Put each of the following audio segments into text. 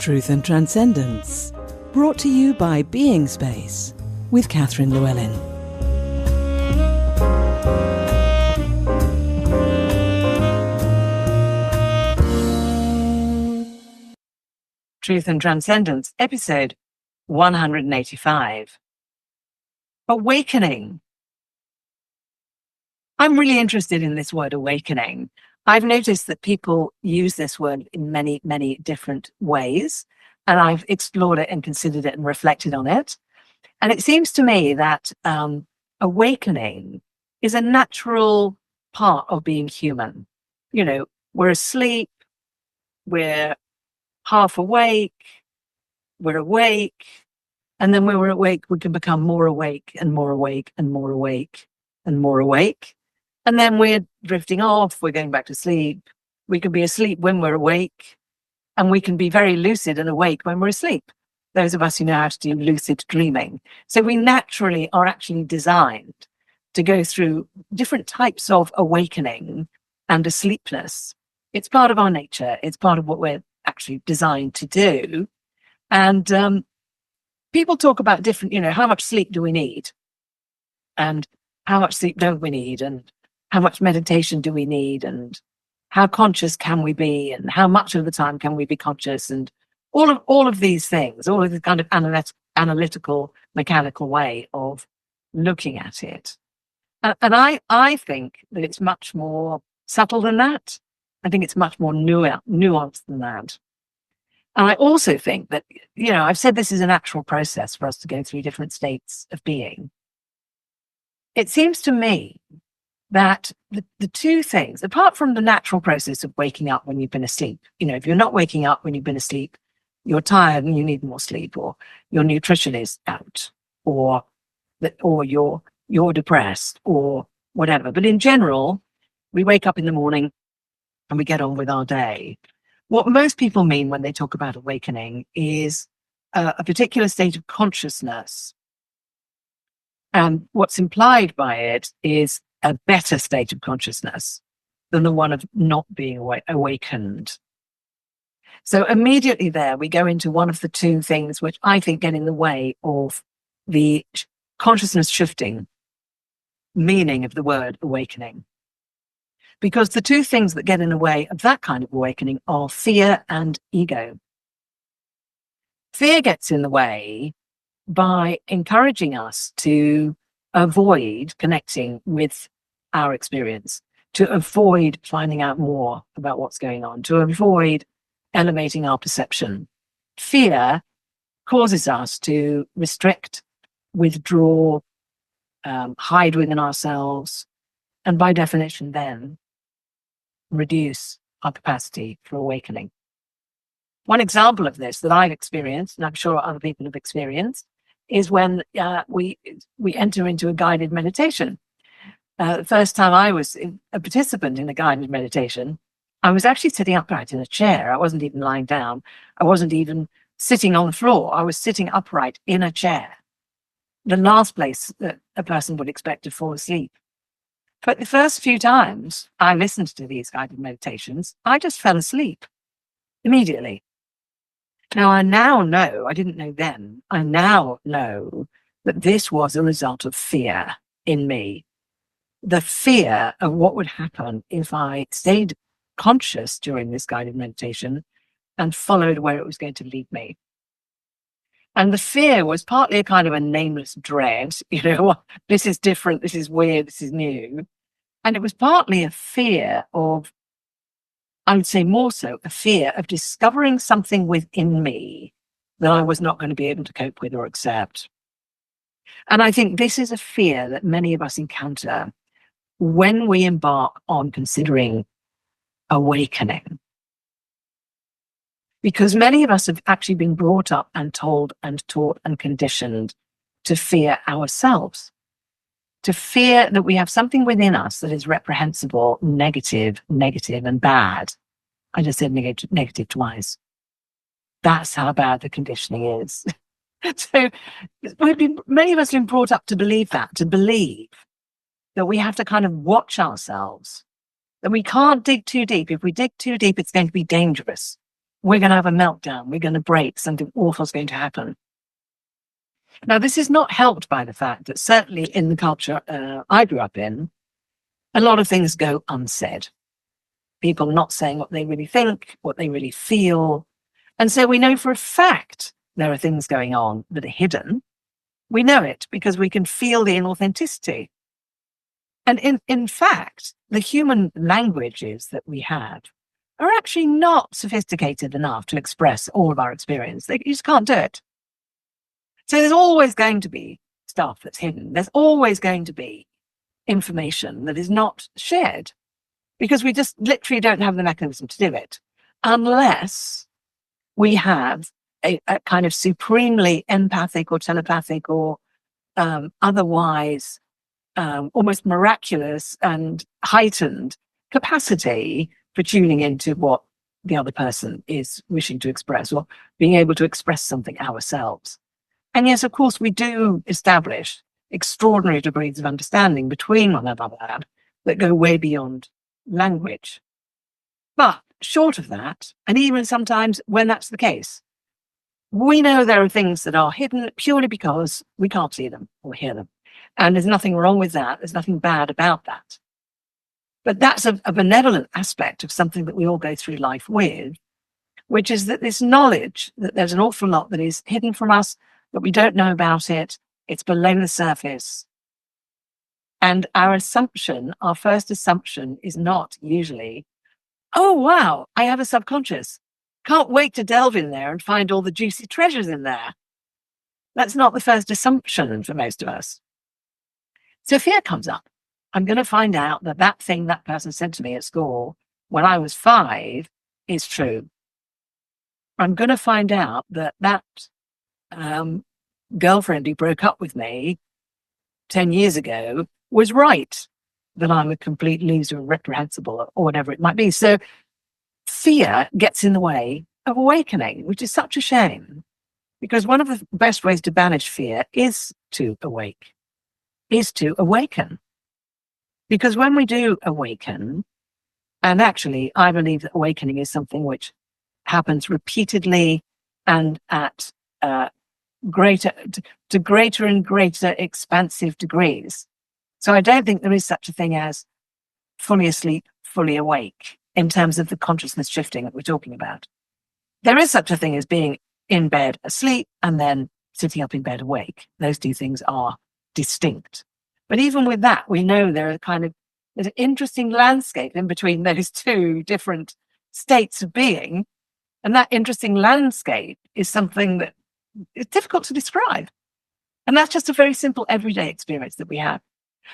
Truth and Transcendence, brought to you by Being Space with Catherine Llewellyn. Truth and Transcendence, episode 185. Awakening. I'm really interested in this word awakening. I've noticed that people use this word in many, many different ways, and I've explored it and considered it and reflected on it. And it seems to me that awakening is a natural part of being human. You know, we're asleep, we're half awake, we're awake, and then when we're awake, we can become more awake and more awake and more awake and more awake. And then we're drifting off, we're going back to sleep. We can be asleep when we're awake, and we can be very lucid and awake when we're asleep. Those of us who know how to do lucid dreaming. So we naturally are actually designed to go through different types of awakening and asleepness. It's part of our nature. It's part of what we're actually designed to do. And people talk about different, how much sleep do we need? And how much sleep don't we need? And how much meditation do we need? And how conscious can we be? And how much of the time can we be conscious? And all of these things, all of the kind of analytical, mechanical way of looking at it. And I think that it's much more subtle than that. I think it's much more nuanced than that. And I also think that, I've said this is a natural process for us to go through different states of being. It seems to me that the two things, apart from the natural process of waking up when you've been asleep, if you're not waking up when you've been asleep, you're tired and you need more sleep, or your nutrition is out, or you're depressed, or whatever. But in general, we wake up in the morning and we get on with our day. What most people mean when they talk about awakening is a particular state of consciousness. And what's implied by it is a better state of consciousness than the one of not being awakened. So immediately there, we go into one of the two things which I think get in the way of the consciousness shifting meaning of the word awakening. Because the two things that get in the way of that kind of awakening are fear and ego. Fear gets in the way by encouraging us to avoid connecting with our experience, to avoid finding out more about what's going on, to avoid elevating our perception. Fear causes us to restrict, withdraw, hide within ourselves, and by definition then reduce our capacity for awakening. One example of this that I've experienced, and I'm sure other people have experienced, is when we enter into a guided meditation. The first time I was a participant in a guided meditation, I was actually sitting upright in a chair. I wasn't even lying down. I wasn't even sitting on the floor. I was sitting upright in a chair. The last place that a person would expect to fall asleep. But the first few times I listened to these guided meditations, I just fell asleep immediately. Now, I now know, I didn't know then, I now know that this was a result of fear in me. The fear of what would happen if I stayed conscious during this guided meditation and followed where it was going to lead me. And the fear was partly a kind of a nameless dread, this is different, this is weird, this is new. And it was partly a fear of, I would say more so, a fear of discovering something within me that I was not going to be able to cope with or accept. And I think this is a fear that many of us encounter when we embark on considering awakening. Because many of us have actually been brought up and told and taught and conditioned to fear ourselves, to fear that we have something within us that is reprehensible, negative, and bad. I just said negative twice. That's how bad the conditioning is. So many of us have been brought up to believe that we have to kind of watch ourselves, that we can't dig too deep. If we dig too deep, it's going to be dangerous. we're going to have a meltdown, we're going to break, something awful is going to happen. Now, this is not helped by the fact that certainly in the culture I grew up in, a lot of things go unsaid. People not saying what they really think, what they really feel. And so we know for a fact there are things going on that are hidden. We know it because we can feel the inauthenticity. And in fact, the human languages that we have are actually not sophisticated enough to express all of our experience. You just can't do it. So there's always going to be stuff that's hidden. There's always going to be information that is not shared because we just literally don't have the mechanism to do it unless we have a kind of supremely empathic or telepathic or otherwise almost miraculous and heightened capacity for tuning into what the other person is wishing to express or being able to express something ourselves. And yes, of course, we do establish extraordinary degrees of understanding between one another that go way beyond language. But short of that, and even sometimes when that's the case, we know there are things that are hidden purely because we can't see them or hear them. And there's nothing wrong with that. There's nothing bad about that. But that's a benevolent aspect of something that we all go through life with, which is that this knowledge that there's an awful lot that is hidden from us, that we don't know about it, it's below the surface. And our assumption, our first assumption is not usually, oh, wow, I have a subconscious. Can't wait to delve in there and find all the juicy treasures in there. That's not the first assumption for most of us. So fear comes up. I'm going to find out that that thing that person said to me at school when I was 5 is true. I'm going to find out that that girlfriend who broke up with me 10 years ago was right, that I'm a complete loser and reprehensible or whatever it might be. So fear gets in the way of awakening, which is such a shame, because one of the best ways to banish fear is to awake, is to awaken. Because when we do awaken, and actually I believe that awakening is something which happens repeatedly and at greater and greater expansive degrees. So I don't think there is such a thing as fully asleep, fully awake in terms of the consciousness shifting that we're talking about. There is such a thing as being in bed asleep and then sitting up in bed awake. Those two things are distinct. But even with that, we know there's an interesting landscape in between those two different states of being. And that interesting landscape is something that is difficult to describe. And that's just a very simple everyday experience that we have.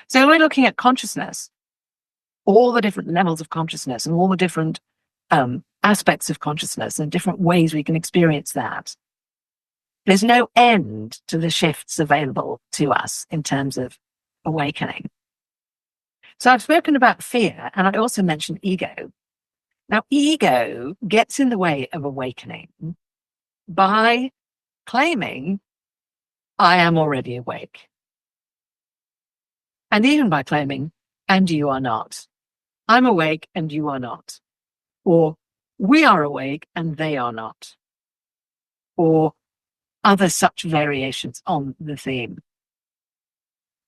So when we're looking at consciousness, all the different levels of consciousness and all the different aspects of consciousness and different ways we can experience that, there's no end to the shifts available to us in terms of awakening. So I've spoken about fear, and I also mentioned ego. Now, ego gets in the way of awakening by claiming, I am already awake. And even by claiming, and you are not. I'm awake and you are not. Or we are awake and they are not. Or other such variations on the theme.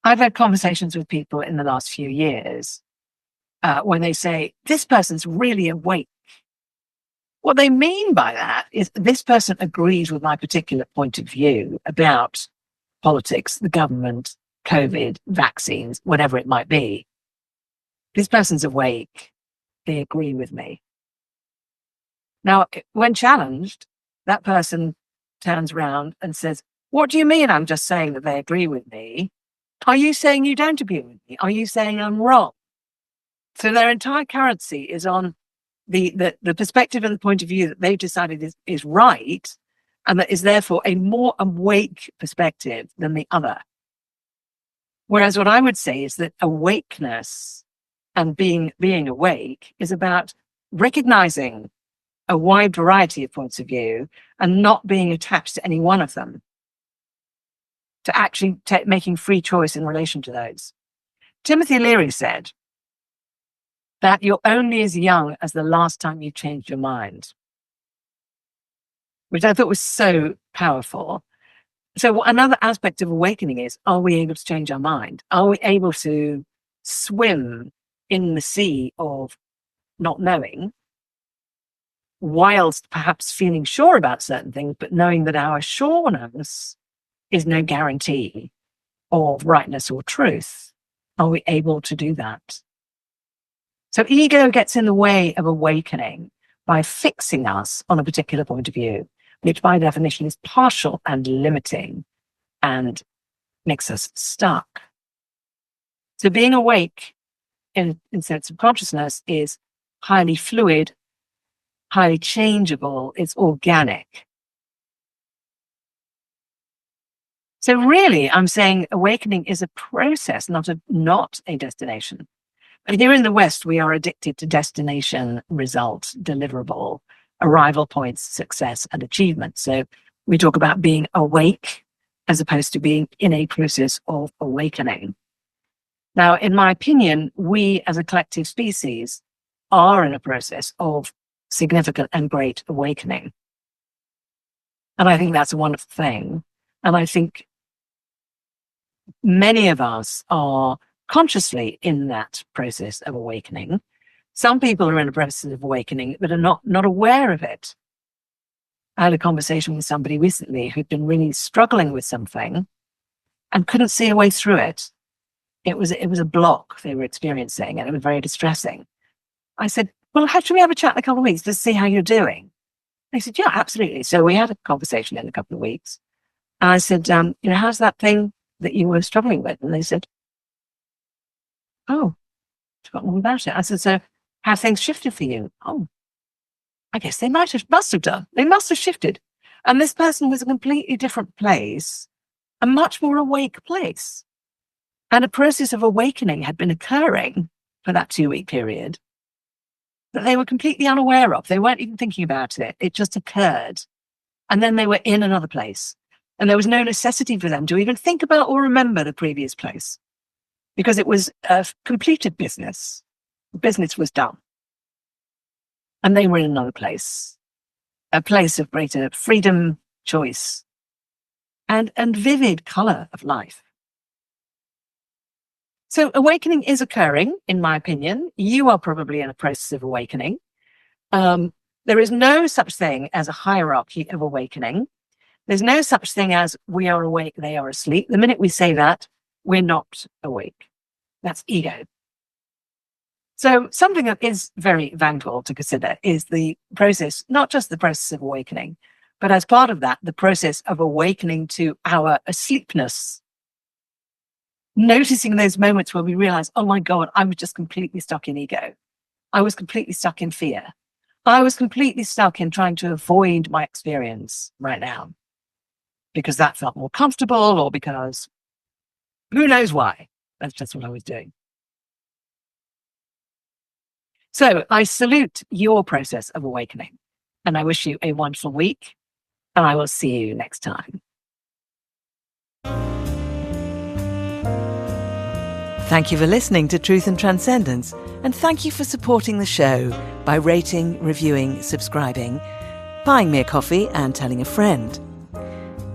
I've had conversations with people in the last few years when they say, this person's really awake. What they mean by that is this person agrees with my particular point of view about politics, the government, COVID, vaccines, whatever it might be. This person's awake. They agree with me. Now, when challenged, that person turns around and says, what do you mean I'm just saying that they agree with me? Are you saying you don't agree with me? Are you saying I'm wrong? So their entire currency is on the perspective and the point of view that they've decided is right, and that is therefore a more awake perspective than the other. Whereas what I would say is that awakeness and being awake is about recognizing a wide variety of points of view and not being attached to any one of them, to actually making free choice in relation to those. Timothy Leary said that you're only as young as the last time you changed your mind. which I thought was so powerful. So another aspect of awakening is, are we able to change our mind? Are we able to swim in the sea of not knowing, whilst perhaps feeling sure about certain things, but knowing that our sureness is no guarantee of rightness or truth? Are we able to do that? So ego gets in the way of awakening by fixing us on a particular point of view, which by definition is partial and limiting and makes us stuck. So being awake in sense of consciousness is highly fluid, highly changeable, it's organic. So really, I'm saying awakening is a process, not a destination. And here in the West, we are addicted to destination, result, deliverable, arrival points, success, and achievement. So we talk about being awake as opposed to being in a process of awakening. Now, in my opinion, we as a collective species are in a process of significant and great awakening. And I think that's a wonderful thing. And I think many of us are consciously in that process of awakening. Some people are in a process of awakening but are not aware of it. I had a conversation with somebody recently who'd been really struggling with something and couldn't see a way through it. It was a block they were experiencing, and it was very distressing. I said, well, should we have a chat in a couple of weeks to see how you're doing? They said, yeah, absolutely. So we had a conversation in a couple of weeks. And I said, how's that thing that you were struggling with? And they said, oh, I've forgotten all about it. I said, so have things shifted for you? Oh, I guess they must have done. They must have shifted. And this person was a completely different place, a much more awake place. And a process of awakening had been occurring for that 2-week period that they were completely unaware of. They weren't even thinking about it. It just occurred. And then they were in another place. And there was no necessity for them to even think about or remember the previous place, because it was a completed business. The business was done. And they were in another place, a place of greater freedom, choice, and vivid color of life. So awakening is occurring, in my opinion. You are probably in a process of awakening. There is no such thing as a hierarchy of awakening. There's no such thing as we are awake, they are asleep. The minute we say that, we're not awake. That's ego. So something that is very valuable to consider is the process, not just the process of awakening, but as part of that, the process of awakening to our asleepness. Noticing those moments where we realize, oh my God, I was just completely stuck in ego. I was completely stuck in fear. I was completely stuck in trying to avoid my experience right now because that felt more comfortable, or because who knows why. That's just what I was doing. So I salute your process of awakening, and I wish you a wonderful week, and I will see you next time. Thank you for listening to Truth and Transcendence, and thank you for supporting the show by rating, reviewing, subscribing, buying me a coffee and telling a friend.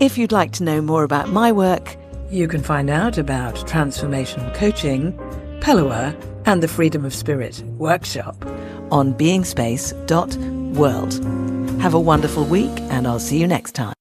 If you'd like to know more about my work, you can find out about transformational coaching, Pellower, and the Freedom of Spirit workshop on beingspace.world. Have a wonderful week, and I'll see you next time.